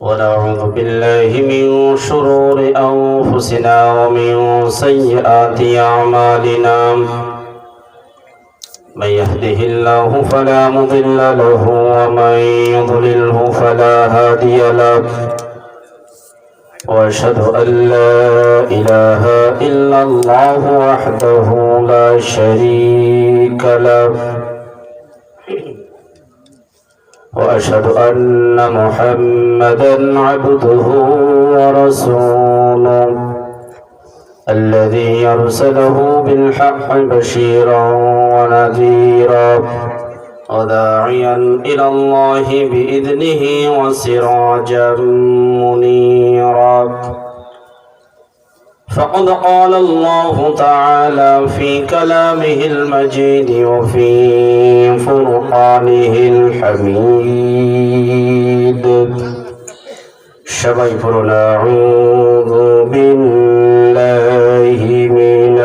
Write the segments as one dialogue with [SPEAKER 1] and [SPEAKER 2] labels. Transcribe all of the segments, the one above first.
[SPEAKER 1] ونعوذ بالله من شرور أنفسنا ومن سيئات أعمالنا من يهده الله فلا مضل له ومن يضلله فلا هادي له وأشهد أن لا إله إلا الله وحده لا شريك له وأشهد أن محمدا عبده ورسوله الذي أرسله بالحق بشيرا ونذيرا وداعيا إلى الله بإذنه وسراجا منيرا فقد قال الله تعالى في كلامه المجيد وفي فرقانه الحميد شبيبنا أعوذ بالله من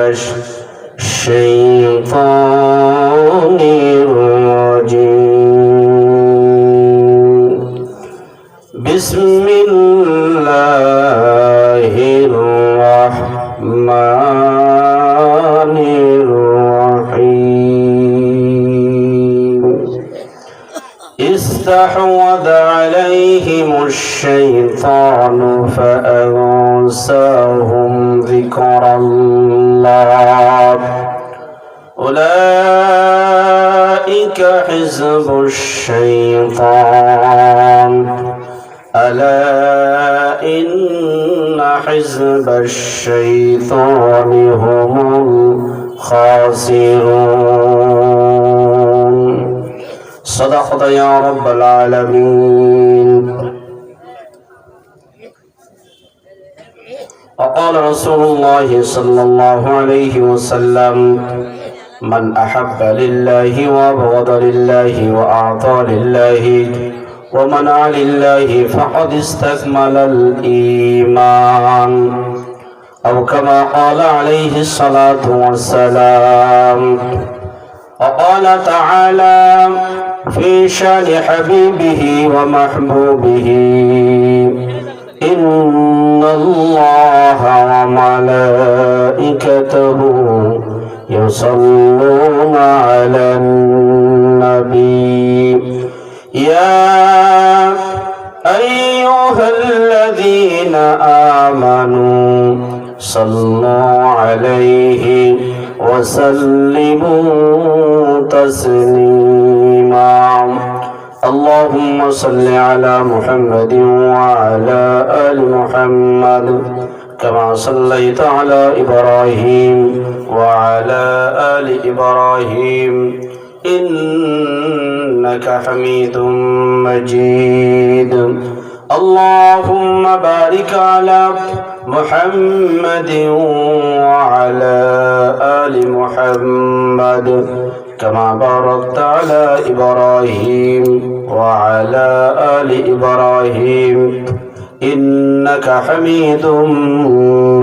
[SPEAKER 1] الشيطان الرجيم بسم الله الرحمن الرحيم استحوذ عليهم الشيطان فأنساهم ذكر الله أولئك حزب الشيطان ألا إن حزب الشيطان هم الخاسرون صدقت يا رب العالمين وقال رسول الله صلى الله عليه وسلم من أحب لله وأبغض لله وأعطى لله ومنع لله فقد استكمل الإيمان أو كما قال عليه الصلاة والسلام وقال تعالى في شان حبيبه ومحبوبه إن الله وملائكته يصلون على النبي يا أيها الذين آمنوا صلوا عليه وسلموا تسليما اللهم صل على محمد وعلى آل محمد كما صليت على إبراهيم وعلى آل إبراهيم إنك حميد مجيد اللهم بارك على محمد وعلى آل محمد كما باركت على إبراهيم وعلى آل إبراهيم إنك حميد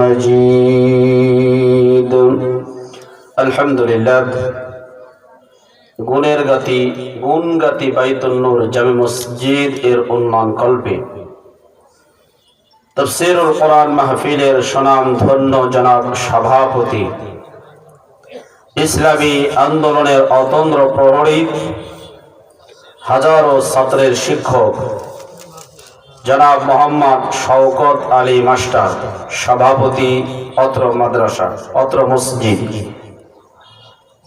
[SPEAKER 1] مجيد الحمد لله গুণের গতি গুণগাতি বাইতুন নূর জামে মসজিদ এর উন্নয়ন কল্পে তাফসীরুল কোরআন মাহফিলের সুনাম ধন্য জনাব সভাপতি ইসলামী আন্দোলনের অতন্দ্র প্রহরী হাজারো ছাত্রের শিক্ষক জনাব মোহাম্মদ শওকত আলী মাস্টার সভাপতি অত্র মাদ্রাসা অত্র মসজিদ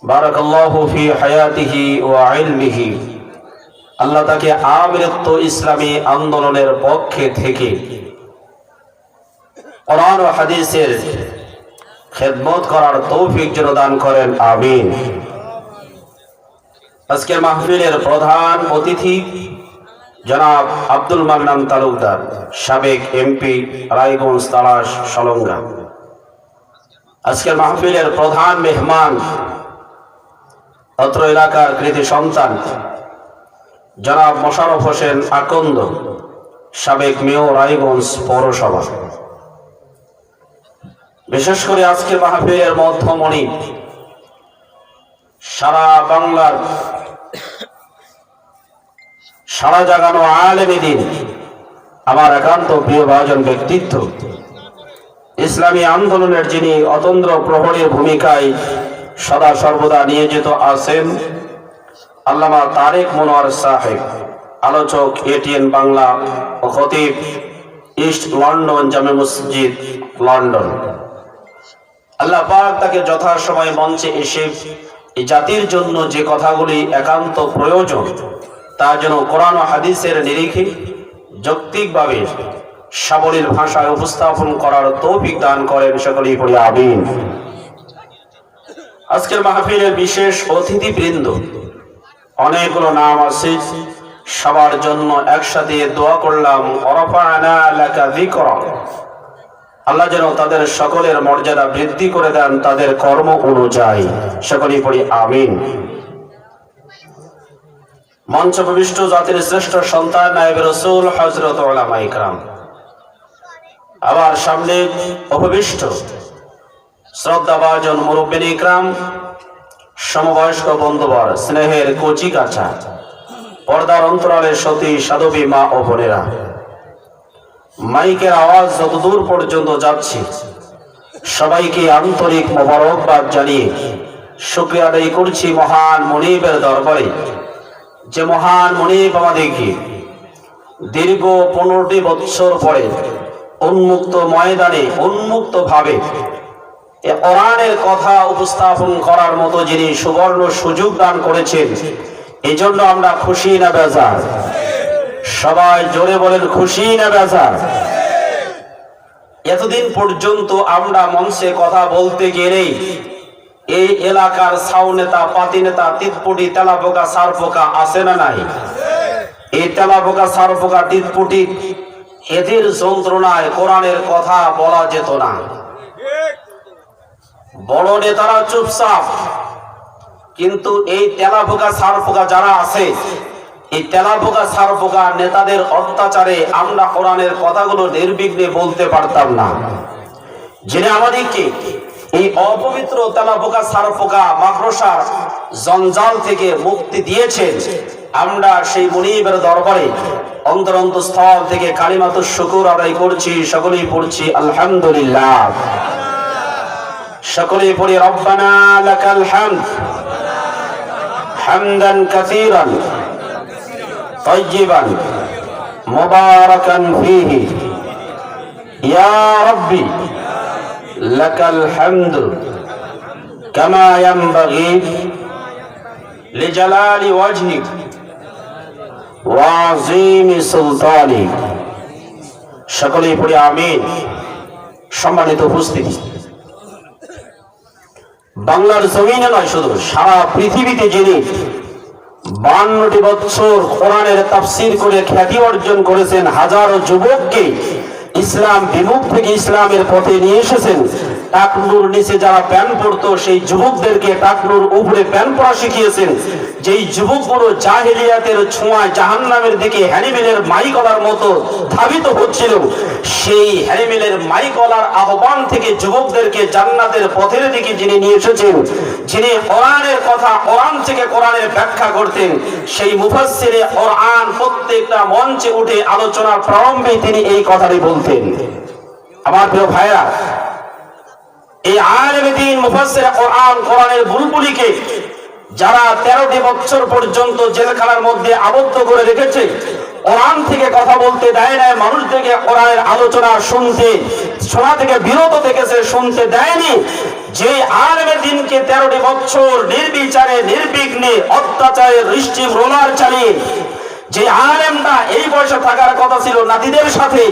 [SPEAKER 1] বারাকাল্লাহু ফি হায়াতিহি ওয়া ইলমিহি আল্লাহ তাকে আমৃত্য ইসলামী আন্দোলনের পক্ষে থেকে কোরআন ও হাদিসের খেদমত করার তৌফিক যেন দান করেন আমিন আজকের মাহফিলের প্রধান অতিথি জনাব আব্দুল মান্নান তালুকদার সাবেক এমপি রায়গঞ্জ তালাশ সলঙ্গা আজকের মাহফিলের প্রধান মেহমান অত্র এলাকার কৃতি সন্তান জনাব মোশাররফ হোসেন আকন্দ সাবেক মেয়র রায়গঞ্জ পৌরসভা বিশেষ করে আজকের মাহফিলের মধ্যমণি সারা বাংলার সারা জাগানো আলেমে দ্বীন আমার একান্ত প্রিয় ভাজন ব্যক্তিত্ব, ইসলামী আন্দোলনের যিনি অতন্দ্র প্রহরীর ভূমিকায় সদা সর্বদা নিয়োজিত আছেন, আল্লামা তারেক মনোয়ার সাহেব, আলোচক এটিএন বাংলা ও খতিব ইস্ট লন্ডন জামে মসজিদ লন্ডন। আল্লাহ পাক তাকে যথাসময়ে মঞ্চে এসে এই জাতির জন্য যে কথাগুলি একান্ত প্রয়োজন তা যেন কোরআন ও হাদিসের নিরিখে যৌক্তিকভাবে সাবলীল ভাষায় উপস্থাপন করার তৌফিক দান করেন, সকলেই পড়ি আমিন। আজকের মাহফিলের বিশেষ অতিথিবৃন্দ, অনেকগুলো নাম আছে, সবার জন্য একসাথে দোয়া করলাম, ওয়ারাফা'না লাকা যিকরা, আল্লাহ যেন তাদের সকলের মর্যাদা বৃদ্ধি করে দেন তাদের কর্ম অনুযায়ী, সকলেই পড়ি আমিন। মঞ্চ প্রবিষ্ট জাতির শ্রেষ্ঠ সন্তান নায়েবে রাসূল হযরত উলামায়ে ইকরাম, আবার সামনে উপবিষ্ট শ্রদ্ধাভাজন মুরব্বিনে ইকরাম, সমবয়স্ক বন্ধুবর, স্নেহের কচি কাঁচা, পর্দার অন্তরালের সতী সাধবী মা ও বোনেরা, মাইকের আওয়াজ যতদূর পর্যন্ত যাচ্ছে সবাইকে আন্তরিক মোবারকবাদ জানিয়ে শুকরিয়া আদায় করছি মহান মুনিবের দরবারে, যে মহান মুনিব আমাদেরকে দীর্ঘ 15টি বছর পরে উন্মুক্ত ময়দানে উন্মুক্ত ভাবে কোরআনের কথা উপস্থাপন করার মতো যিনি সুবর্ণ সুযোগ দান করেছেন, এই জন্য আমরা খুশি না বেজার? সবাই জোরে বলেন, খুশি না বেজার? এতদিন পর্যন্ত আমরা মঞ্চে কথা বলতে গেলেই এই এলাকার ছাউ নেতা, পাতি নেতা, তিতপুটি, তেলাপোকা, সারপোকা আছে না নাই? এই তেলাপোকা, সারপোকা, তিতপুটি এদের যন্ত্রণায় কোরআনের কথা বলা যেত না। বড় নেতারা চুপচাপ, কিন্তু এই তেলাপোকা, সারপোকা যারা আছে, এই তেলাপোকা, সারপোকা নেতাদের অত্যাচারে আমরা কোরআনের কথাগুলো নির্বিঘ্নে বলতে পারতাম না। যিনি আমাদেরকে এই অপবিত্র তেলাপোকা, সারপোকা, মাকড়সার জঞ্জাল থেকে মুক্তি দিয়েছেন, আমরা সেই মুনিবের দরবারে অন্তরস্থল থেকে কালিমাতুশ শুকর আদায় করছি, সকলেই পড়ছি আলহামদুলিল্লাহ। সকলেই পড়ি রব্বানা লাকাল হামদ হামদান কাসীরান তাইয়িবান মুবারাকান ফীহি ইয়া রাব্বি লাকাল হামদু কামা ইয়ানবাগি লিজালালি ওয়াজহিক ওয়া আযীমি সুলতানিক। সকলেই পড়ি আমিন। সম্মানিত উপস্থিতি, বাংলার জমিনে নয়, শুধু সারা পৃথিবীতে যিনি 52টি বছর কোরআনের তাফসীর করে খ্যাতি অর্জন করেছেন, হাজারো যুবককে ইসলাম বিমুখ থেকে ইসলামের পথে নিয়ে এসেছেন, টাকনুর নিচে যারা প্যান্ট পরতো সেই যুবকদেরকে টাকনুর উপরে প্যান্ট পরা শিখিয়েছেন, যেই যুবকগুলো জাহেলিয়াতের ছোঁয়ায় জাহান্নামের দিকে হ্যানিমেলের মাইকলার মতো ধাবিত হচ্ছিল, সেই হ্যানিমেলের মাইকলার আহ্বান থেকে যুবকদেরকে জান্নাতের পথের দিকে যিনি নিয়ে এসেছেন, যিনি কোরআনের কথা কোরআন থেকে কোরআনের ব্যাখ্যা করতেন, সেই মুফাসসিরে কোরআন প্রত্যেকটা মঞ্চে উঠে আলোচনার প্রারম্ভে তিনি এই কথাটি বলতেন। আমার প্রিয় ভাইরা, এই আলেমে দ্বীন মুফাসসিরে কোরআন, কোরআনের বুলবুলিকে যারা 13টি বছর পর্যন্ত জেলখানার মধ্যে আবদ্ধ করে রেখেছে, কোরআন থেকে কথা বলতে দেয় না, মানুষদেরকে কোরআনের আলোচনা শোনা থেকে বিরত থেকেছে, শুনতে দেয়নি, যে আলেমে দ্বীনকে 13টি বছর নির্বিচারে নির্বিঘ্নে অত্যাচারের রিস্টিম রোলার চালিয়ে যে আলেমটা এই বয়সে থাকার কথা ছিল নাতিদের সাথে,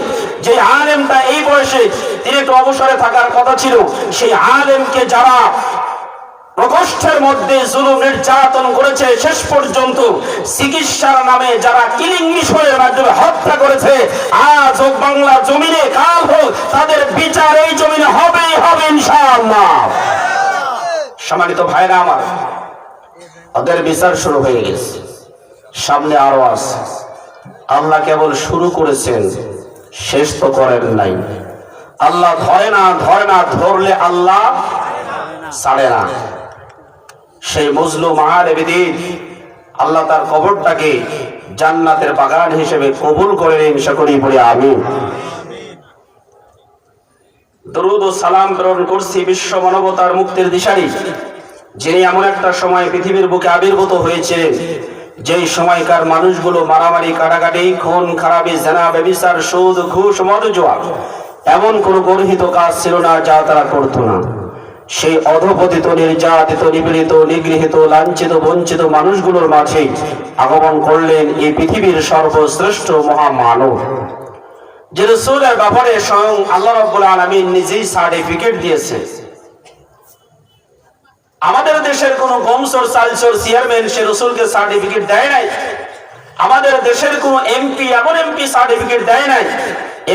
[SPEAKER 1] যে আলেমটা এই বয়সে তিনি একটু অবসরে থাকার কথা ছিল, সেই আলেমকে যারা প্রকোষ্ঠের মধ্যে জুলুম নির্যাতন করেছে, শেষ পর্যন্ত চিকিৎসার নামে যারা কিলিং মিশনের মাধ্যমে হত্যা করেছে, আজ হোক বাংলা জমিনে, কাল হোক তাদের বিচার এই জমিনে হবেই হবে ইনশাআল্লাহ। সম্মানিত ভাইরা আমার, ওদের বিচার শুরু হয়ে গেছে, সামনে আরো আছে। আল্লাহ কেবল শুরু করেছেন, শেষ তো করেন নাই। আল্লাহ ধরে না, ধরলে আল্লাহ ছাড়ে না। সেই মজলুম আলেমে দ্বীন আল্লাহ তার কবরটাকে জান্নাতের বাগান হিসেবে কবুল করে নিন, সকলেই পড়ে আমিন। দরুদ ও সালাম প্রেরণ করছি বিশ্ব মানবতার মুক্তির দিশারি, যিনি এমন একটা সময় পৃথিবীর বুকে আবির্ভূত হয়েছিলেন যেই সময়কার মানুষগুলো মারামারি, কাটাকাটি, খুন খারাপি, জেনা, ব্যভিচার, সুদ, ঘুষ, মদ, জুয়া এমন কোন গর্হিত কাজ ছিল না যা তারা করত না। সেই অধপতিত, নির্যাতিত, নিপীড়িত, নিগৃহীত, লাঞ্ছিত, বঞ্চিত মানুষগুলোর মাঝে আগমন করলেন এই পৃথিবীর সর্বশ্রেষ্ঠ মহামানব, যে রাসূলের ব্যাপারে স্বয়ং আল্লাহ রাব্বুল আলামিন নিজেই সার্টিফিকেট দিয়েছে। আমাদের দেশের কোন গমসর সালসর চেয়ারম্যান সে রাসূলকে সার্টিফিকেট দেয় নাই। আমাদের দেশের কোন এমপি এমন এমপি সার্টিফিকেট দেয় নাই।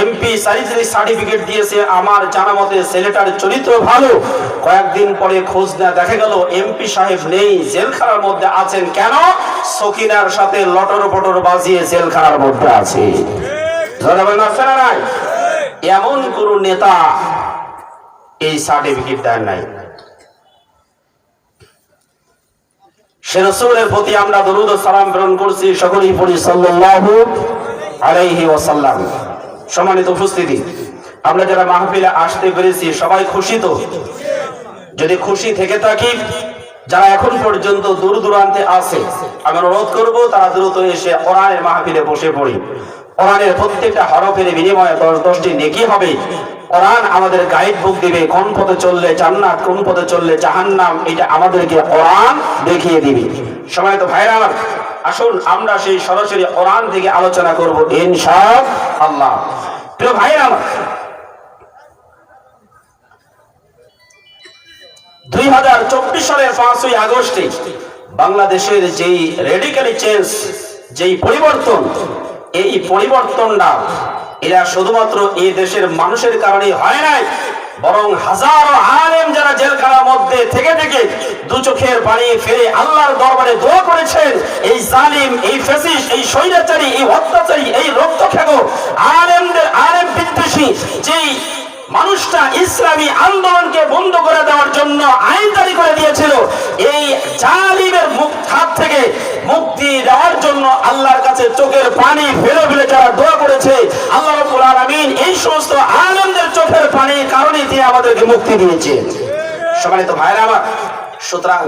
[SPEAKER 1] এমপি সার্টিফিকেট দিয়েছে আমার জানা মতে ছেলেটার চরিত্র ভালো। কয়েকদিন পরে খোঁজ না দেখা গেল এমপি সাহেব নেই, জেলখানার মধ্যে আছেন। কেন? সকিনার সাথে লটর পটর বাজিয়ে জেলখানার মধ্যে আছে। এমন কোন নেতা এই সার্টিফিকেট দেন নাই। সে রাসূলের প্রতি আমরা দরুদ ও সালাম প্রেরণ করছি, সকলেই পড়ি সাল্লাল্লাহু আলাইহি ওয়াসাল্লাম। সম্মানিত উপস্থিতি, আমরা যারা মাহফিলে আসতে পেরেছি সবাই খুশি তো? যদি খুশি থেকে থাকি, যারা এখন পর্যন্ত দূর দূরান্তে আছে, আমি অনুরোধ করব তারা দ্রুত এসে কোরআনের মাহফিলে বসে পড়ি। কোরআনের প্রত্যেকটা হরফের বিনিময়ে 10টি নেকি হবে। কোরআন আমাদের গাইড বুক দিবে, কোন পথে চললে জান্নাত, কোন পথে চললে জাহান্নাম, এটা আমাদেরকে কোরআন দেখিয়ে দিবে। সম্মানিত ভাইরা আমার, আসুন আমরা সেই সরাসরি কোরআন থেকে আলোচনা করব ইনশাআল্লাহ। প্রিয় ভাইরা আমার, 2024 সালের 5ই আগস্টে বাংলাদেশের যেই রেডিক্যালি চেঞ্জ, যেই পরিবর্তন, এই পরিবর্তনটা এরা শুধুমাত্র এই দেশের মানুষের কারণে হয় নাই, বরং হাজারো আলেম যারা জেলখানার মধ্যে থেকে থেকে দু চোখের পানি ফেলে আল্লাহর দরবারে দোয়া করেছেন, এই জালিম, এই ফ্যাসিস্ট, এই স্বৈরাচারী, এই অত্যাচারী, এই রক্তখেকো আলেম বিদ্বেষী যেই মানুষটা ইসলামী আন্দোলনকে বন্ধ করে দেওয়ার জন্য আইন জারি করে দিয়েছিল, এই জালিমের হাত থেকে মুক্তি দেওয়ার জন্য আল্লাহর কাছে চোখের পানি ফেলে ফেলে যারা দোয়া করেছে, আল্লাহ রাব্বুল আলামিন এই সমস্ত আলেমদের চোখের পানির কারণে তিনি আমাদেরকে মুক্তি দিয়েছেন। সম্মানিত ভাইরা আমার, সুতরাং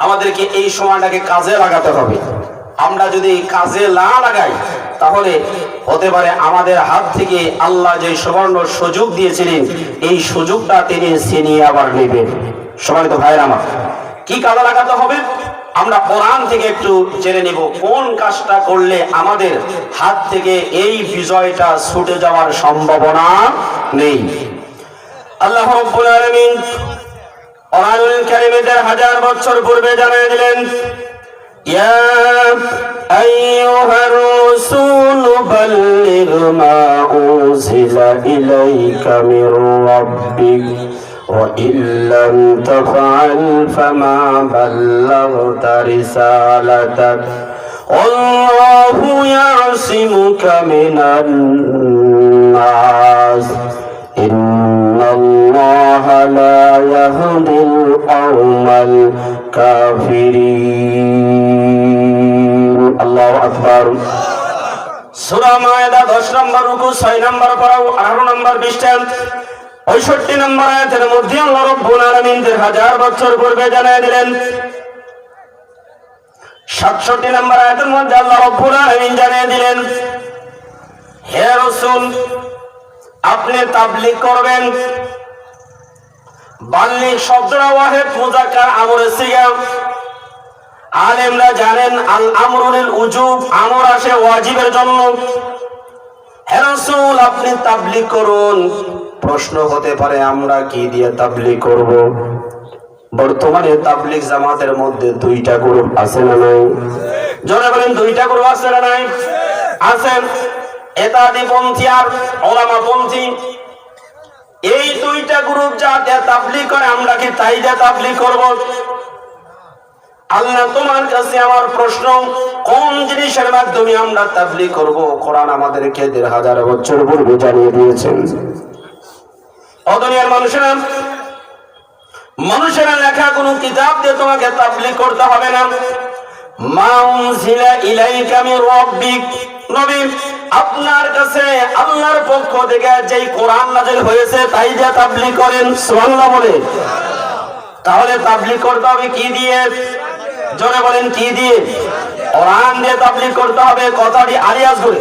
[SPEAKER 1] আমাদেরকে এই সময়টাকে কাজে লাগাতে হবে। আমরা যদি কাজে না লাগাই তাহলে হতে পারে আমাদের হাত থেকে আল্লাহ যে সুবর্ণ সুযোগ দিয়েছিলেন এই সুযোগটা তিনি ছিনিয়ে আবার নেবেন। সম্মানিত ভাইরা আমার, কি কাজে লাগাতে হবে আমরা কোরআন থেকে একটু জেনে নেব, কোন কাজটা করলে আমাদের হাত থেকে এই বিজয়টা ছুটে যাওয়ার সম্ভাবনা নেই। আল্লাহ রাব্বুল আলামিন কোরআনুল কারীমে 1000 বছর পূর্বে জানিয়ে দিলেন, ইয়া আইয়ুহার রাসূল বাল্লিগ মা উনজিলা ইলাইকা মির রাব্বিক ওয়া ইল্লাম তাফআল ফামা বাল্লাগতা রিসালাতাক আল্লাহু ইয়াসিমুকা মিনান নাস ইন্নাল্লাহা লা ইয়াহদিল কওমাল কাফিরিন। আল্লাহু আকবার। সূরা মায়েদা 10 নম্বর রুকু, 6 নম্বর পারা, 18 নম্বর পৃষ্ঠা, 65 নম্বর আয়াতের মধ্যে আল্লাহ রাব্বুল আলামিন 1000 বছর পূর্বে জানিয়ে দিলেন। 67 নম্বর আয়াতের মধ্যে আল্লাহ রাব্বুল আলামিন জানিয়ে দিলেন, হে রাসূল আপনি তাবলীগ করবেন। বাল্লিগ শব্দটা ওয়াহিদ মুযাক্কার আমরে সিগা। আলেমরা জানেন আল আমরু লিল উজুব, আমর আসে ওয়াজিবের জন্য। হে রাসূল আপনি তাবলীগ করুন। প্রশ্ন হতে পারে আমরা কি দিয়ে তাবলীগ করব? বর্তমানে তাবলীগ জামাতের মধ্যে 2টা গ্রুপ আছে না নাই? জোরে বলেন, 2টা গ্রুপ আছে না নাই? আছেন। এতাদি পন্থী আর ওলামা পন্থী। এই 2টা গ্রুপ যা দিয়ে তাবলীগ করে আমরা কি তাই দিয়ে তাবলীগ করব? আল্লাহ তোমার কাছে আমার প্রশ্ন, কোন জিনিসের মাধ্যমে আমরা তাবলীগ করব? কোরআন আমাদেরকে 1000 বছর পূর্বে জানিয়ে দিয়েছেন। ও দুনিয়ার মানুষেরা লেখা কোন কিতাব দিয়ে তোমাকে তাবলীগ করতে হবে না। মা উনজিলা ইলাইকা মির রাব্বিক, নবী আপনার কাছে আল্লাহর পক্ষ থেকে যেই কোরআন নাযিল হয়েছে তাই দিয়ে তাবলীগ করেন। সুবহানাল্লাহ বলে। তাহলে তাবলীগ করতে হবে কি দিয়ে? জোরে বলেন কি দিয়ে? কোরআন দিয়ে তাবলীগ করতে হবে। কথাটি আলিয়াস করে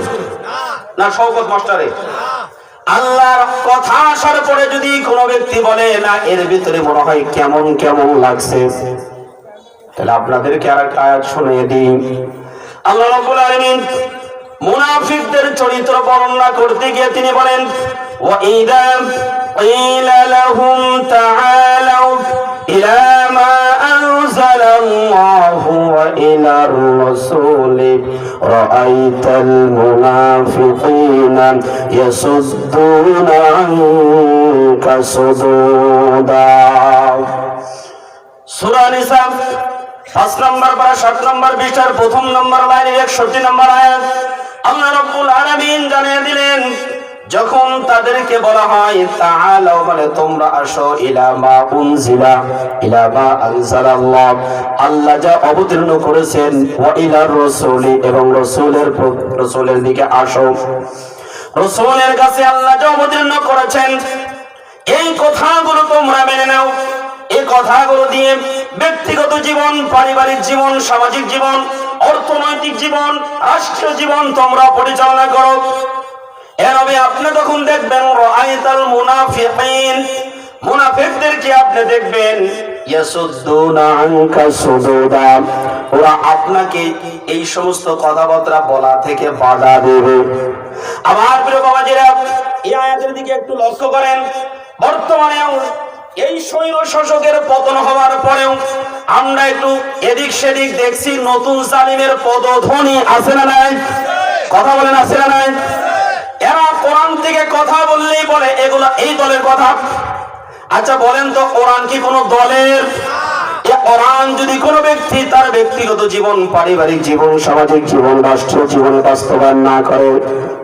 [SPEAKER 1] না শওকত মাস্টারে? আল্লাহর কথা আসার পরে যদি কোনো ব্যক্তি বলে না এর ভিতরে মনে হয় কেমন কেমন লাগছে, তাহলে আপনাদেরকে আরেকটা আয়াত শুনিয়ে দিই। আল্লাহ রাব্বুল আলামিন মুনাফিকদের চরিত্র বর্ণনা করতে গিয়ে তিনি বলেন, ওয়া ইযা ক্বিলা লাহুম তাআলাউ ইলা মা আনজালাল্লাহু ওয়া ইলার রাসূলি রাআইতাল মুনাফিকিনা ইয়াসুদ্দুনা আনকা সুদুদা। সূরা নিসা 5 নম্বর পারা 7 নম্বর পৃষ্ঠার 1 নম্বর লাইনের 61 নম্বর আয়াত। আল্লাহ রাব্বুল আলামিন জানিয়ে দিলেন, যখন তাদেরকে বলা হয় তাআলাও মানে তোমরা আসো, ইলা মা উনজিলা ইলা মা আনজালাল্লাহ আল্লাহ যা অবতীর্ণ করেছেন, ওয়া ইলার রাসূলি এবং রাসূলের দিকে আসো, রাসূলের কাছে আল্লাহ যা অবতীর্ণ করেছেন এই কথাগুলো তোমরা মেনে নাও। এই কথাগুলো দিয়ে ব্যক্তিগত জীবন, পারিবারিক জীবন, সামাজিক জীবন, অর্থনৈতিক জীবন, রাষ্ট্রীয় জীবন তোমরা পরিচালনা করো। এভাবে আপনি তখন দেখবেন রাআইতাল মুনাফিকিন, মুনাফিকদেরকে আপনি দেখবেন ইয়াসুদ্দুনা আনকা সুদুদা, ওরা আপনাকে এই সমস্ত কথাবার্তা বলা থেকে বাধা দেবে। আমার প্রিয় বাবাজিরা, এই আয়াতের দিকে একটু লক্ষ্য করেন। বর্তমানেও এই স্বৈর শাসকের পতন হওয়ার পরেও আমরা একটু এদিক সেদিক দেখছি নতুন জালিমের পদধ্বনি আছে না নাই? কথা বলেন আছে না নাই? এরা কোরআন থেকে কথা বললেই বলে এগুলা এই দলের কথা। আচ্ছা বলেন তো, কোরআন কি কোনো দলের? কোরআন যদি কোনো ব্যক্তি তার ব্যক্তিগত জীবন, পারিবারিক জীবন, সামাজিক জীবন, রাষ্ট্রীয় জীবনে বাস্তবায়ন না করে,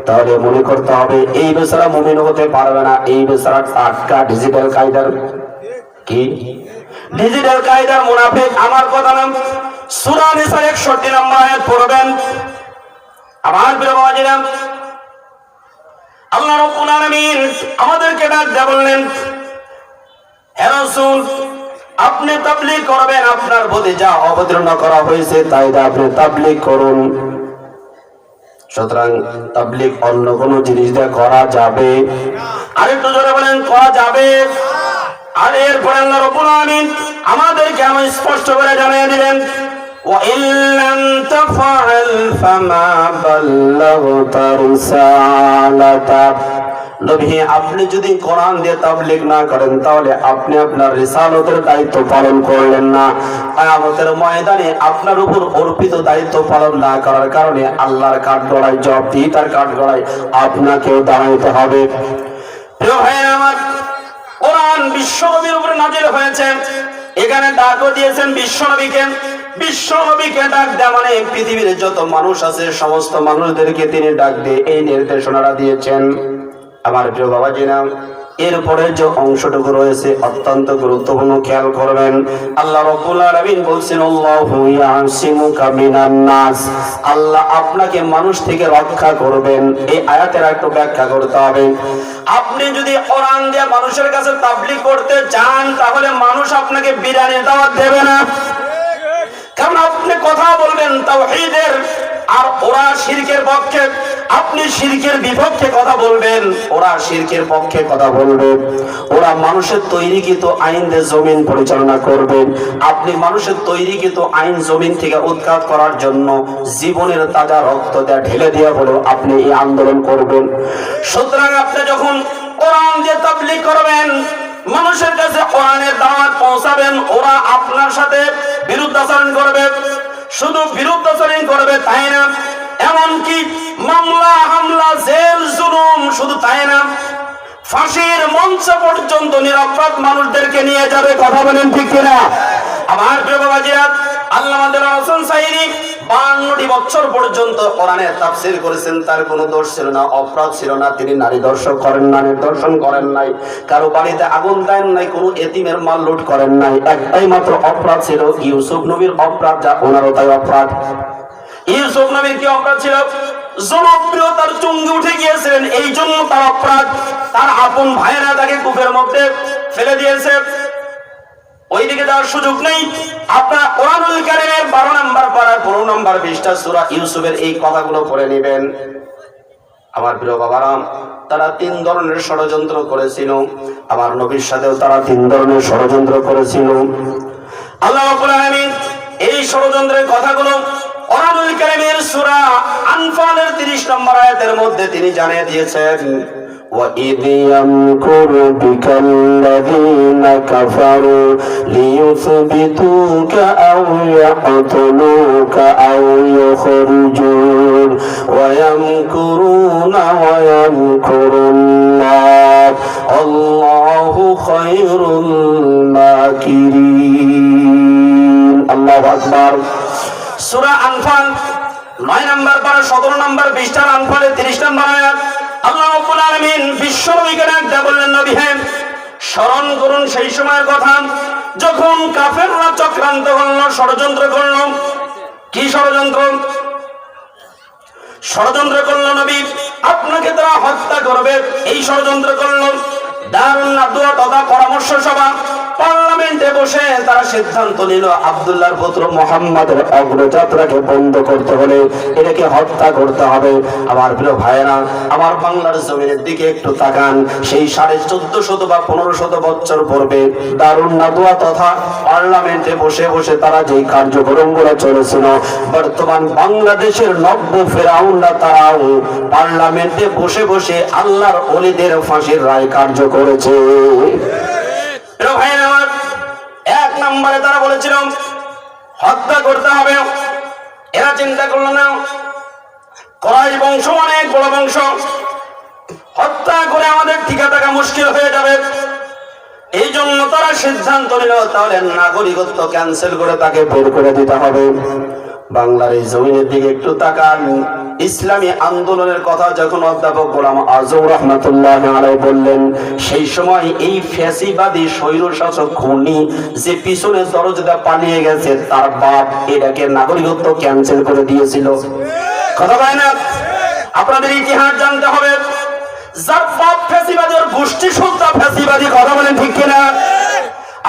[SPEAKER 1] তাহলে মনে করতে হবে এই বেচারা মুমিন হতে পারবে না। এই বেচারা টাটকা ডিজিটাল কায়দার কি ডিজিটাল কায়দার মুনাফিক। আমার কথা নাম সূরা নিসার 61 নম্বর আয়াত পড়বেন। আমার প্রিয় বাবাজিরা, আল্লাহ রাব্বুল আলামিন আমাদেরকে ডাক দিয়ে বললেন, হে রাসূল আপনি তাবলীগ করবেন, আপনার প্রতি যা অবতীর্ণ করা হয়েছে তাই আপনি তাবলীগ করুন। সুতরাং তাবলীগ অন্য কোন জিনিস দিয়ে করা যাবে? আরেকটু জোরে বলেন, করা যাবে? আর এরপরে আল্লাহ রাব্বুল আলামিন আমাদেরকে স্পষ্ট করে জানিয়ে দিলেন, ওয়া ইল্লাম তাফআল ফামা বাল্লাগতা রিসালাতা, নবী আপনি যদি কোরআন দিয়ে তাবলীগ না করেন তাহলে আপনি আপনার রিসালতের দায়িত্ব পালন করলেন না। কিয়ামতের ময়দানে আপনার উপর অর্পিত দায়িত্ব পালন না করার কারণে আল্লাহর কাঠগড়ায়, জবাবদিহিতার কাঠগড়ায় আপনাকে দাঁড়াতে হবে। প্রিয় ভাইরা আমার, কোরআন বিশ্বনবীর উপরে নাযিল হয়েছে। এখানে ডাকও দিয়েছেন বিশ্বনবীকে। বিশ্বনবীকে ডাক দেয়া মানে পৃথিবীর যত মানুষ আছে সমস্ত মানুষদেরকে তিনি ডাক দিয়ে এই নির্দেশনাটা দিয়েছেন। আমার প্রিয় বাবাজিরা, এরপরে যে অংশটুকু রয়েছে অত্যন্ত গুরুত্বপূর্ণ, খেয়াল করবেন। আল্লাহ রাব্বুল আলামিন বলছেন, আল্লাহু ইয়াসিমুকা মিনান নাস, আল্লাহ আপনাকে মানুষ থেকে রক্ষা করবেন। এই আয়াতের একটু ব্যাখ্যা করতে হবে। আপনি যদি কোরআন দিয়ে মানুষের কাছে তাবলীগ করতে চান তাহলে মানুষ আপনাকে বিরিয়ানির দাওয়াত দেবে না। কারণ আপনি কথা বলবেন তাওহীদের, আর ওরা শিরকের পক্ষে। আপনি শিরকের বিপক্ষে কথা বলবেন, ওরা শিরকের পক্ষে কথা বলবে। ওরা মানুষের তৈরিকৃত আইন দিয়ে জমিন পরিচালনা করবে, আপনি মানুষের তৈরিকৃত আইন জমিন থেকে উৎখাত করার জন্য জীবনের তাজা রক্ত দেয়া ঢেলে দেওয়া হলো আপনি এই আন্দোলন করবেন। সুতরাং আপনি যখন কোরআন দিয়ে তাবলীগ করবেন, মানুষের কাছে কোরআনের দাওয়াত পৌঁছাবেন, ওরা আপনার সাথে বিরুদ্ধাচরণ করবে। শুধু বিরুদ্ধাচরণ করবে তাই না, এমনকি মামলা, হামলা, জেল, জুলুম, শুধু তাই না, ফাঁসির মঞ্চ পর্যন্ত নিরপরাধ মানুষদেরকে নিয়ে যাবে। কথা বলেন ঠিক কিনা? আমার প্রিয় বাবাজিরা, আল্লামা দেলোয়ার হোসেন সাইদি 52টি বছর পর্যন্ত কোরআনের তাফসীর করেছেন। তার কোনো দোষ ছিল না, অপরাধ ছিল না। তিনি নারী দর্শন করেন না, নির্দর্শন করেন নাই, কারো বাড়িতে আগুন দেন নাই, কোনো এতিমের মাল লুট করেন নাই। একটাই মাত্র অপরাধ ছিল ইউসুফ নবীর অপরাধ, যা ওনারও তাই অপরাধ। ইউসুফ নবীর কি অপরাধ ছিল? জনপ্রিয়তার চুঙ্গি উঠে গিয়েছিলেন, এই জন্য তার অপরাধ। তার আপন ভাইয়েরা তাকে কূপের মধ্যে ফেলে দিয়েছে, ওইদিকে যাওয়ার সুযোগ নেই। আপনারা কোরআনুল কারীমের 12 নম্বর পারার 15 নম্বর পৃষ্ঠা সূরা ইউসুফের এই কথাগুলো পড়ে নেবেন। আমার প্রিয় বাবারা, তারা 3 ধরনের ষড়যন্ত্র করেছিল। আমার নবীর সাথেও তারা 3 ধরনের ষড়যন্ত্র করেছিল। আল্লাহ রাব্বুল আলামিন এই ষড়যন্ত্রের কথাগুলো কোরআনুল কারীমের সূরা আনফালের 30 নম্বর আয়াতের মধ্যে তিনি জানিয়ে দিয়েছেন। وَإِذْ يَمْكُرُ بِكَ الَّذِينَ كَفَرُوا لِيُثْبِتُوكَ أَوْ يَقْتُلُوكَ أَوْ يُخْرِجُوكَ وَيَمْكُرُونَ وَيَمْكُرُ اللَّهُ وَاللَّهُ خَيْرُ الْمَاكِرِينَ। আল্লাহু আকবার। সূরা আনফাল 9 নম্বর পারা 17 নম্বর পৃষ্ঠার আনফালের 30 নম্বর আয়াত। আল্লাহ রাব্বুল আলামিন বিশ্বনবীকে ডাকতে বললেন, নবী হে, স্মরণ করুন সেই সময়ের কথা যখন কাফেররা চক্রান্ত করল, ষড়যন্ত্র করল। কি ষড়যন্ত্র? ষড়যন্ত্র করল নবী, আপনাকে তারা হত্যা করবে, এই ষড়যন্ত্র করল। দারুন নাদওয়া তথা পরামর্শ সভা পার্লামেন্টে বসে তারা সিদ্ধান্ত নিল, আব্দুল্লাহর পুত্র মুহাম্মাদের অগ্রযাত্রাকে বন্ধ করতে হলে এটাকে হত্যা করতে হবে। আমার প্রিয় ভাইয়েরা, আমার বাংলার জমিনের দিকে একটু তাকান। সেই 1450 বা 1500 বছর পূর্বে দারুন নাদওয়া তথা পার্লামেন্টে বসে বসে তারা যেই কার্যক্রমগুলো চলেছিল, বর্তমান বাংলাদেশের নব্য ফেরাউনরা তারাও পার্লামেন্টে বসে বসে আল্লাহর ওলিদের ফাঁসির রায় কার্য করেছে। ভাইয়েরা, 1 নম্বরে তারা বলেছিল হত্যা করতে হবে। এরা চিন্তা করলো না, কুরাইশ বংশ অনেক বড় বংশ, হত্যা করে আমাদের টিকে থাকা মুশকিল হয়ে যাবে। এই জন্য তারা সিদ্ধান্ত নিল তাহলে নাগরিকত্ব ক্যান্সেল করে তাকে বের করে দিতে হবে। বাংলার এই জমিনের দিকে একটু তাকান। ইসলামী আন্দোলনের কথা যখন অধ্যাপক গোলাম আযম রাহমাতুল্লাহি আলাইহি বললেন, সেই সময় এই ফ্যাসিবাদী স্বৈরশাসক খুনি যে পিছনে দরজা পালিয়ে গেছে, তার বাপ এটাকে নাগরিকত্ব ক্যান্সেল করে দিয়েছিল। কথা বলেন না? আপনাদের ইতিহাস জানতে হবে। যার বাপ ফ্যাসিবাদী, ওর গোষ্ঠী সুদ্ধা ফ্যাসিবাদী। কথা বলেন ঠিক কিনা?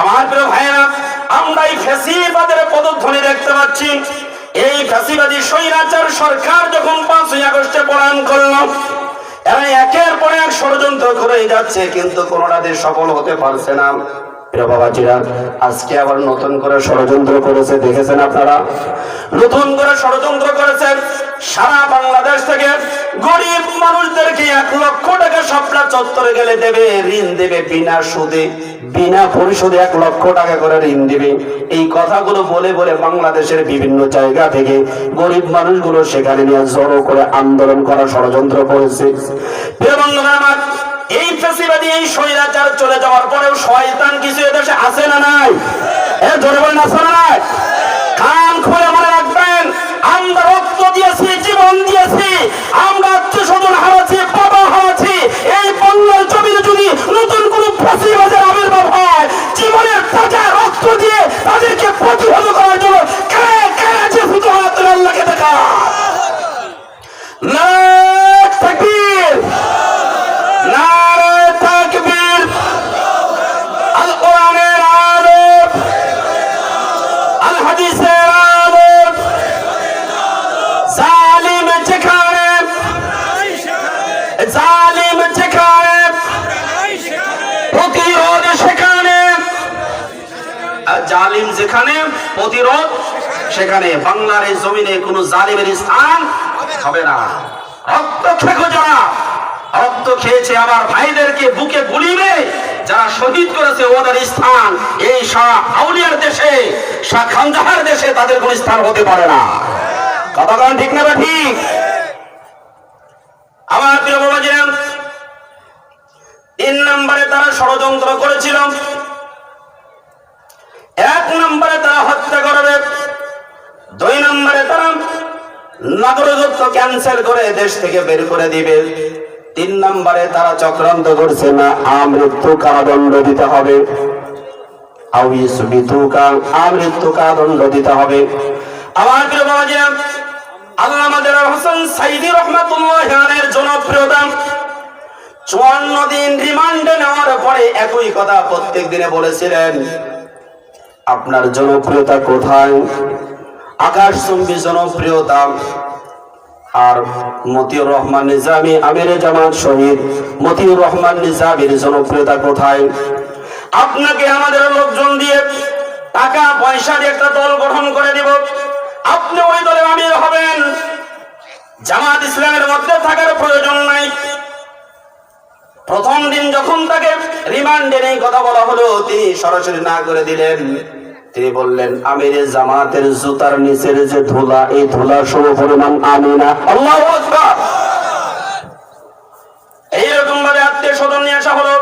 [SPEAKER 1] আমার প্রিয় ভাইয়েরা, আমরা এই ফ্যাসিবাদের পদধ্বনি দেখতে পাচ্ছি। এই ফ্যাসিবাদী স্বৈরাচার সরকার যখন 5ই আগস্টে পলায়ন করল, এরা একের পর এক ষড়যন্ত্র করে যাচ্ছে, কিন্তু কোনোটাতে সফল হতে পারছে না। প্রিয় বাবাজিরা, আজকে আবার নতুন করে ষড়যন্ত্র করেছে, দেখেছেন আপনারা? নতুন করে ষড়যন্ত্র করেছেন। সারা বাংলাদেশ থেকে গরিব মানুষদেরকে 1 লক্ষ টাকা শাপলা চত্বরে গেলে দেবে, ঋণ দেবে বিনা সুদে, বিনা পরিশোধে 1 লক্ষ টাকা করে ঋণ দিবে। এই কথাগুলো বলে বলে বাংলাদেশের বিভিন্ন জায়গা থেকে গরিব মানুষগুলো সেখানে নিয়ে জড়ো করে আন্দোলন করার ষড়যন্ত্র করেছে। প্রিয় বন্ধুরা আমার, এই ফ্যাসিবাদী এই স্বৈরাচার চলে যাওয়ার পরেও শয়তান কিছু এদেশে আছে না নাই? এর জোরে বলেন আছে না নাই? কান খুলে মনে রাখবেন, আমরা রক্ত দিয়েছি, জীবন দিয়েছি, আমরা আত্মীয়-স্বজন হারাচ্ছি, বাবা হারাচ্ছি। এই বাংলার জমিনে যদি নতুন কোন ফ্যাসিবাদের আবির্ভাব হয়, জীবনের টাকা রক্ত দিয়ে তাদেরকে প্রতিহত করার জন্য কে কে আছে শুধু হাত তুলে আল্লাহকে দেখা। নারে তাকবীর, নারে তাকবীর। আল কোরআনের আলোক, আল হাদিসের আলোক। জালিম যেখানে, জালিম যেখানে, প্রতিরোধ সেখানে। জালিম যেখানে, প্রতিরোধ সেখানে। বাংলার এই জমিনে কোন জালিমের স্থান হবে না। রক্ত খেকো যারা রক্ত খেয়েছে, আমার ভাইদেরকে বুকে গুলিবে যারা শহীদ করেছে, ওদের স্থান এই শাহ আউলিয়ার দেশে, শাহ খানজাহার দেশে তাদের কোন স্থান হতে পারে না। কথা বলেন ঠিক না? ঠিক। আমার প্রিয় বাবাজিরা, 3 নম্বরে তারা ষড়যন্ত্র করেছিল। 1 নম্বরে তারা হত্যা করবে, 2 নম্বরে তারা নাগরিকত্ব ক্যান্সেল করে দেশ থেকে বের করে দিবে। 3 নম্বরে তারা চক্রান্ত করছে না আমৃত্যু কারাদণ্ড দিতে হবে, আমৃত্যু কারাদণ্ড দিতে হবে। আমার প্রিয় বাবাজিরা, আল্লামা দেলোয়ার হোসেন সাইদী রাহমাতুল্লাহি আলাইহির জনপ্রিয়তা 54 দিন রিমান্ডে নেওয়ার পরে একই কথা প্রত্যেক দিনে বলেছিলেন, আপনার জনপ্রিয়তা কোথায়? আকাশচুম্বী জনপ্রিয়তা। আর মতিউর রহমান নিজামী আমিরে জামাত শহীদ মতিউর রহমান নিজামীর জনপ্রিয়তা কোথায়? আপনাকে আমাদের লোকজন দিয়ে টাকা পয়সা দিয়ে একটা দল গঠন করে দিব, আপনি ওই দলের আমির হবেন, জামাত ইসলামের মধ্যে থাকার প্রয়োজন নাই। প্রথম দিন যখন তাকে রিমান্ডে নেই কথা বলা হলো, তিনি সরাসরি না করে দিলেন। তিনি বললেন, আমিরে জামাতের জুতার নিচের যে ধুলা, এই ধুলা সম পরিমাণ আমি না। আল্লাহু আকবার। এইরকম ভাবে আত্মীয় স্বজন নিয়ে আসা হলো।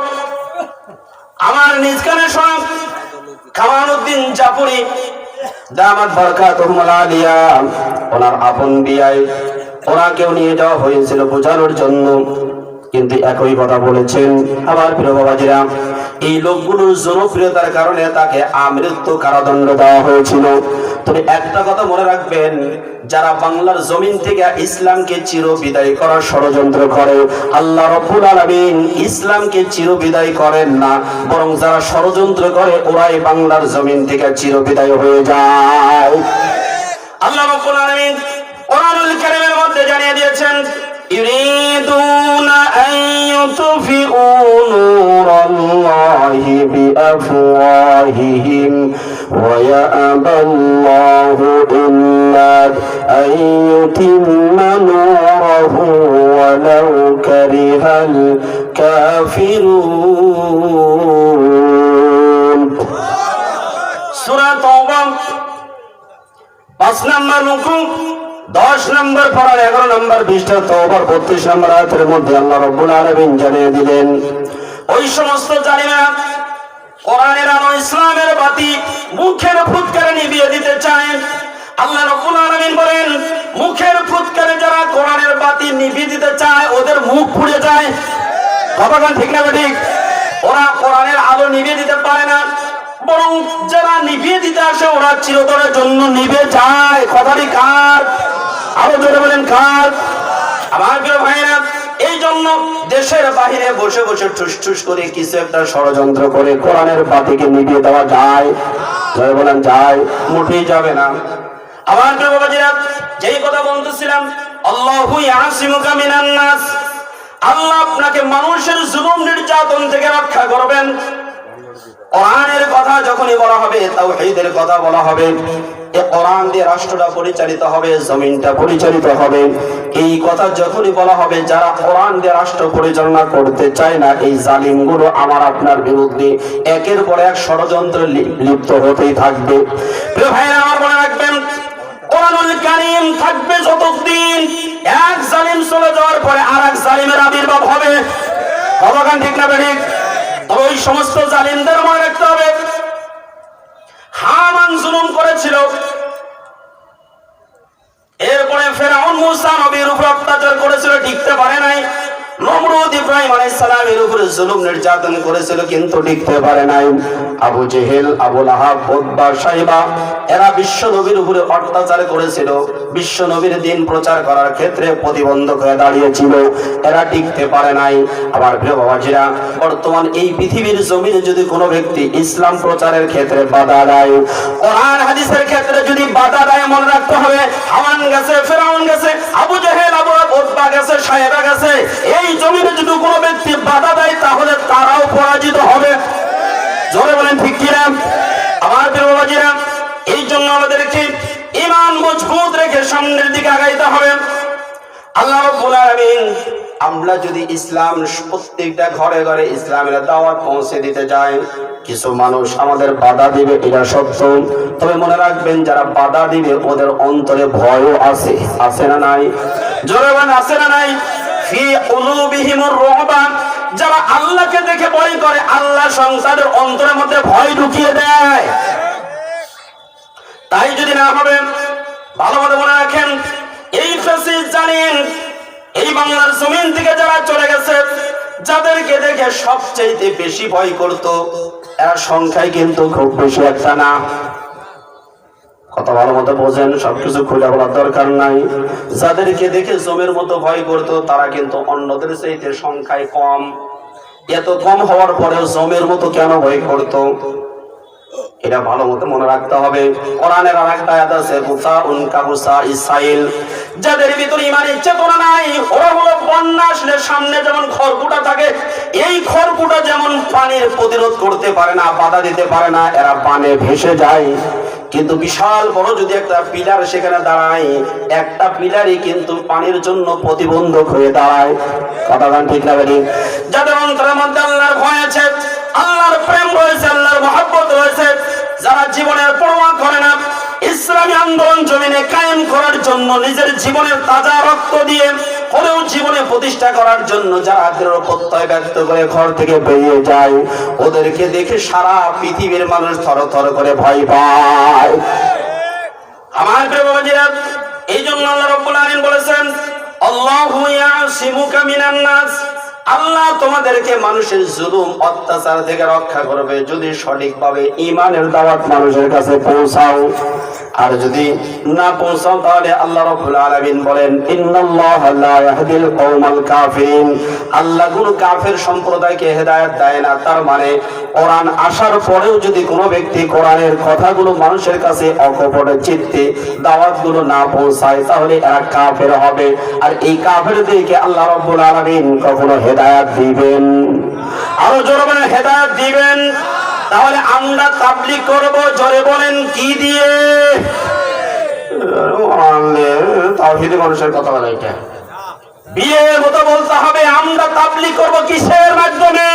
[SPEAKER 1] আমার নিজ কানে শোনা কামালউদ্দিন জাফরি দামাত বারাকাতুহুল আলিয়া, ওনার আপন বিয়াই, ওনাকেও নিয়ে যাওয়া হয়েছিল বোঝানোর জন্য, কিন্তু একই কথা বলেছেন। আমার প্রিয় বাবাজিরা, এই লোকগুলোর জনপ্রিয়তার কারণে তাকে আমৃত্যু কারাদণ্ড দেওয়া হয়েছিল। তবে একটা কথা মনে রাখবেন, যারা বাংলার জমিন থেকে ইসলামকে চিরবিদায় করার ষড়যন্ত্র করে, আল্লাহ রাব্বুল আলামিন ইসলামকে চিরবিদায় করেন না, বরং যারা ষড়যন্ত্র করে ওরাই বাংলার জমিন থেকে চিরবিদায় হয়ে যায়। আল্লাহ রাব্বুল আলামিন কোরআনুল কারীমের মধ্যে জানিয়ে দিয়েছেন, ইউরিদুনা আন ইউতফিউ নূরাল্লাহি বিআফওয়াহিহিম ওয়া ইয়াবাল্লাহু ইল্লা আন ইউতিম্মা নূরাহু ওয়ালাউ কারিহাল কাফিরুন। সূরা তাওবা 5 নম্বর রুকু 10 নম্বর পারা 11 নম্বর পৃষ্ঠা তাওবার 32 নম্বর আয়াতের মধ্যে আল্লাহ রাব্বুল আলামিন জানিয়ে দিলেন, ওই সমস্ত জালিমরা কোরআনের আলো ইসলামের বাতি মুখের ফুৎকারে নিভিয়ে দিতে চায়। আল্লাহ রাব্বুল আলামিন বলেন, মুখের ফুৎকারে যারা কোরআনের বাতি নিভিয়ে দিতে চায় ওদের মুখ পুড়ে যায়। কথাটা ঠিক না ঠিক? ওরা কোরআনের আলো নিভিয়ে দিতে পারে না, বরং যারা নিভিয়ে দিতে আসে ওরা চিরতরের জন্য নিভে যায়। কথাটি কার? আরো জোরে বলেন কার? আমার প্রিয় ভাইরা, এই জন্য দেশের বাহিরে বসে বসে ঠুস ঠুস করে কিছু একটা ষড়যন্ত্র করে কোরআনের বাতিকে নিভিয়ে দেওয়া যায়? জয় বলেন যায়? মোটেই যাবে না। আমার প্রিয় বাবাজিরা, যেই কথা বলতেছিলাম, আল্লাহু ইয়াসিমুকা মিনান নাস, আল্লাহ আপনাকে মানুষের জুলুম নির্যাতন থেকে রক্ষা করবেন। কোরআনের কথা যখনই বলা হবে, তাওহীদের কথা বলা হবে, এই কোরআন দিয়ে রাষ্ট্রটা পরিচালিত হবে, জমিনটা পরিচালিত হবে, এই কথা যখনই বলা হবে, যারা কোরআন দিয়ে রাষ্ট্র পরিচালনা করতে চায় না, এই জালিমগুলো আমার আপনার বিরুদ্ধে একের পর এক ষড়যন্ত্রে লিপ্ত হতেই থাকবে। প্রিয় ভাইরা, আমার মনে রাখবেন, কোরআনুল কারীম থাকবে যতদিন, এক জালিম চলে যাওয়ার পরে আরেক জালিমের আবির্ভাব হবে। কথাটা ঠিক না ঠিক? তবে ওই সমস্ত জালিমদের মনে রাখতে হবে, হামান জুলুম করেছিল, এরপরে ফেরাউন মুসা নবীর উপর অত্যাচার করেছিল, টিকতে পারে নাই। নমরুদ ইব্রাহিম আলাইহিস সালামের উপরে জুলুম নির্যাতন করেছিল, কিন্তু টিকতে পারে নাই। আবু জেহেল, আবু লাহাব, উতবা, শাইবা এরা বিশ্ব নবীর উপরে অত্যাচার করেছিল, বিশ্ব নবীর দিন প্রচার করার ক্ষেত্রে প্রতিবন্ধক হয়ে দাঁড়িয়েছিল, এরা টিকতে পারে নাই। আমার প্রিয় বাবাজিরা, বর্তমান এই পৃথিবীর জমিনে যদি কোনো ব্যক্তি ইসলাম প্রচারের ক্ষেত্রে বাধা দেয়, কোরআন হাদিসের ক্ষেত্রে যদি বাধা দেয়, মনে রাখতে হবে, হামান গেছে, ফেরাউন গেছে, আবু জেহেল, আবু লাহাব, উতবা গেছে, শাইবা গেছে, এই জমিনে যদি কোনো ব্যক্তি বাধা দেয় তাহলে তারাও পরাজিত হবে। জোরে বলেন ঠিক কিনা? আমার প্রিয় বাবাজিরা, এই জন্য আমাদেরকে ঈমান মজবুত রেখে সামনের দিকে আগাইতে হবে। আল্লাহ রাব্বুল আলামিন, আমরা যদি ইসলাম প্রত্যেকটা ঘরে ঘরে ইসলামের দাওয়াত পৌঁছে দিতে যাই, কিছু মানুষ আমাদের বাধা দিবে, এটা সত্য। তবে মনে রাখবেন, যারা বাধা দিবে ওদের অন্তরে ভয়ও আছে। আছে না নাই? জোরে বলেন আছে না নাই? ফি কুলুবিহিমুর রুবা, যারা আল্লাহকে দেখে ভয় করে, আল্লাহ সংসারের অন্তরের মধ্যে ভয় ঢুকিয়ে দেয়। তাই যদি না হবে, ভালোভাবে মনে রাখেন, এই ফ্যাসিস্ট জানেন এই বাংলার জমিন থেকে যারা চলে গেছে, যাদেরকে দেখে সবচেয়ে বেশি ভয় করত, এরা সংখ্যায় কিন্তু খুব বেশি একটা না। কথা ভালো মতো বোঝেন, সবকিছু খুলে বলার দরকার নাই। যাদেরকে দেখে জমের মতো ভয় করত, তারা কিন্তু অন্যদের চাইতে সংখ্যায় কম। এত কম হওয়ার পরেও জমের মতো কেন ভয় করত, এটা ভালো মতো মনে রাখতে হবে। কোরআনের আরেকটা আয়াত আছে, বুসাউন কাবুসা ইসরাইল, যাদের ভিতর ঈমানের চেতনা নাই, ওরা হলো বন্যা আসলে সামনে যেমন খড়কুটা থাকে, এই খড়কুটা যেমন পানির প্রতিরোধ করতে পারে না, বাধা দিতে পারে না, এরা পানে ভেসে যায়। কিন্তু বিশাল বড় যদি একটা পিলার সেখানে দাঁড়ায়, একটা পিলারই কিন্তু পানির জন্য প্রতিবন্ধক হয়ে দাঁড়ায়। কথা গান ঠিক না বেরি? যাদের অন্তরের মধ্যে আল্লাহর ভয় আছে, আল্লাহর প্রেম রয়েছে, আল্লাহর মহব্বত রয়েছে, যারা জীবনের পরোয়া করে না, ইসলামী আন্দোলন জমিনে কায়েম করার জন্য নিজের জীবনের তাজা রক্ত দিয়ে হলেও জীবনে প্রতিষ্ঠা করার জন্য যারা দৃঢ় প্রত্যয় ব্যক্ত করে ঘর থেকে বেরিয়ে যায়, ওদেরকে দেখে সারা পৃথিবীর মানুষ থরথর করে ভয় পায়। আমার প্রিয় বাবাজিরা, এই জন্য আল্লাহ রাব্বুল আলামিন বলেছেন, আল্লাহু ইয়াসিমুকা মিনান নাস, আল্লাহ তোমাদেরকে মানুষের জুলুম অত্যাচার থেকে রক্ষা করবে যদি সঠিকভাবে ঈমানের দাওয়াত মানুষের কাছে পৌঁছাও। আর যদি না পৌঁছাও তাহলে আল্লাহ রাব্বুল আলামিন বলেন, ইন্নাল্লাহা লা ইয়াহদিল কওমাল কাফিরিন, আল্লাহ কোন কাফের সম্প্রদায়কে হেদায়েত দেয় না। তার মানে কোরআন আসার পরেও যদি কোনো ব্যক্তি কোরআনের কথাগুলো মানুষের কাছে অকপট চিত্তে দাওয়াতগুলো না পৌঁছায়, তাহলে এরা কাফের হবে। আর এই কাফেরদেরকে আল্লাহ রাব্বুল আলামিন কখনো হেদায়েত দিবেন, আরো জোরে বলেন হেদায়েত দিবেন। তাহলে আমরা তাবলীগ করব, জোরে বলেন কি দিয়ে? তাওহীদ মানুষের কথা বলে, এটা বিয়ের মতো বলতে হবে। আমরা তাবলীগ করব কিসের মাধ্যমে?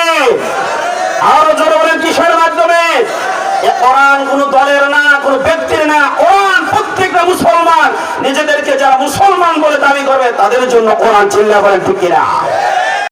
[SPEAKER 1] আরো জোরে বলেন কিসের মাধ্যমে? কোরআন কোন দলের না, কোন ব্যক্তির না, কোরআন প্রত্যেকটা মুসলমান নিজেদেরকে যারা মুসলমান বলে দাবি করবে তাদের জন্য কোরআন। চিল্লা বলেন ঠিক কিনা?